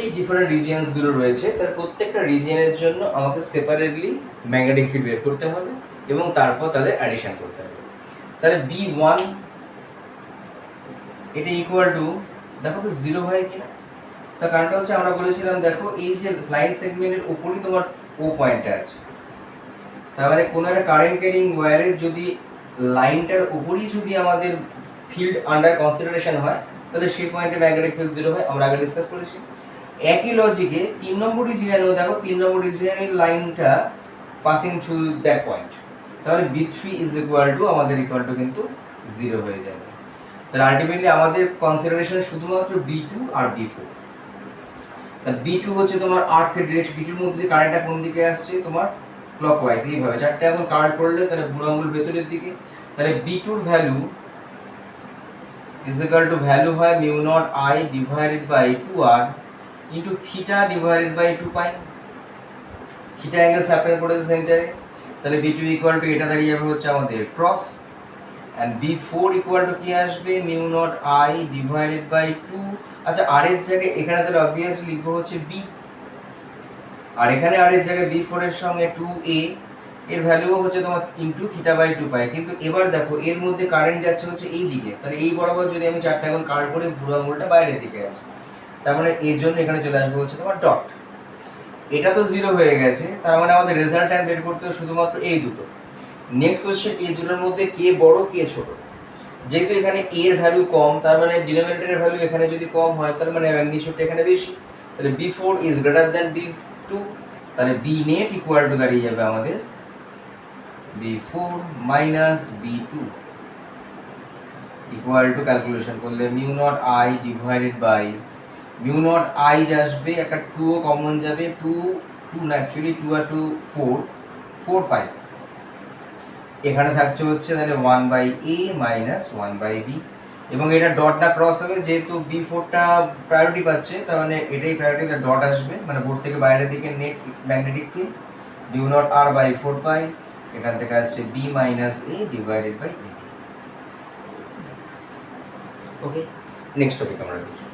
এই ডিফারেন্ট রিজিয়নসগুলো রয়েছে, তার প্রত্যেকটা রিজিয়নের জন্য আমাকে সেপারেটলি ম্যাগনেটিক ফিল্ড বের করতে হবে এবং তারপর তাদের অ্যাডিশন করতে হবে। তাহলে B1 এটা ইকুয়াল টু, দেখো তো জিরো হয় কিনা। তার কারণটা হচ্ছে আমরা বলেছিলাম দেখো এই যে লাইন সেগমেন্টের উপরই তোমার ও পয়েন্টটা আছে, তার মানে কোনো একটা কারেন্ট ক্যারিং ওয়্যারের যদি লাইনটার উপরই যদি আমাদের ফিল্ড আন্ডার কনসিডারেশন হয় তাহলে সেই পয়েন্টে ম্যাগনেটিক ফিল্ড জিরো হয়, আমরা আগে ডিসকাস করেছি। একই লজিকে 3 নম্বর রিজিয়নেও দেখো 3 নম্বর রিজিয়নের লাইনটা পাসিং থ্রু দ্যাট পয়েন্ট, তাহলে B3 ইজ ইকুয়াল টু আমাদের ইকুয়াল টু কিন্তু জিরো হয়ে যাবে। তাহলে আলটিমেটলি আমাদের কনসিডারেশন শুধুমাত্র B2 আর B4। B2 হচ্ছে তোমার আর্ক ডিরেকশন, B2 এর মধ্যে দিয়ে কারেন্টটা কোন দিকে আসছে তোমার ক্লকওয়াইজ, এইভাবে চারটে এখন কারেন্ট পড়লে তাহলে বুড়ো আঙুল ভেতরের দিকে, তাহলে B2 এর value is equal to value হয় mu naught I divided by 2R into theta divided by 2 pi. Theta angle separate করেছে সেন্টারে, তাহলে B2 ইকুয়াল টু এটা দাঁড়িয়ে যাবে হচ্ছে আমাদের cross, and B4 equal to কি আসবে mu naught I divided by 2। আচ্ছা আর এর জায়গায় এখানে তাহলে অবভিয়াসলি লিখবো হচ্ছে B, আর এখানে আর এর জায়গায় B4 এর সঙ্গে 2A এর ভ্যালুও হচ্ছে তোমার ইনটু থিটা বাই 2 পাই। কিন্তু এবার দেখো এর মধ্যে কারেন্ট যাচ্ছে হচ্ছে এই দিকে, তাহলে এই বরাবর যদি আমি চারটা এখন কার্ল করে বুড়ো আঙুলটা বাইরের দিকে আছে, তার মানে এর জন্য এখানে চলে আসবে হচ্ছে তোমার ডট। এটা তো জিরো হয়ে গেছে, তার মানে আমাদের রেজাল্ট্যান্ট বের করতে হবে শুধুমাত্র এই দুটো। নেক্সট কোশ্চেন, এই দুটোর মধ্যে কে বড় কে ছোট। যেহেতু এখানে a এর ভ্যালু কম, তার মানে ডিনোমিনেটরের ভ্যালু এখানে যদি কম হয় তার মানে ম্যাগনিটিউডটা এখানে বেশি, তাহলে B4 is greater than B2, তাহলে B নেট ইকুয়াল টু দাঁড়িয়ে যাবে আমাদের B4 minus B2 equal to calculation করলে mu naught I divided by mu naught I আসবে, একটা 2 ও কমন যাবে, 2 না অ্যাকচুয়ালি 2 আর 2 4 পাই, এখানে থাকছে হচ্ছে তাহলে 1/a মাইনাস 1/b, এবং এটা ডটটা ক্রস হবে যেহেতু B4টা প্রায়োরিটি পাচ্ছে, তার মানে এটাই প্রায়োরিটি, তার ডট আসবে, মানে বোর্ড থেকে বাইরের দিকে net magnetic field mu naught r by 4 pi, এখান থেকে আসছে b minus a divided by a। Okay, next topic আমরা দেখি।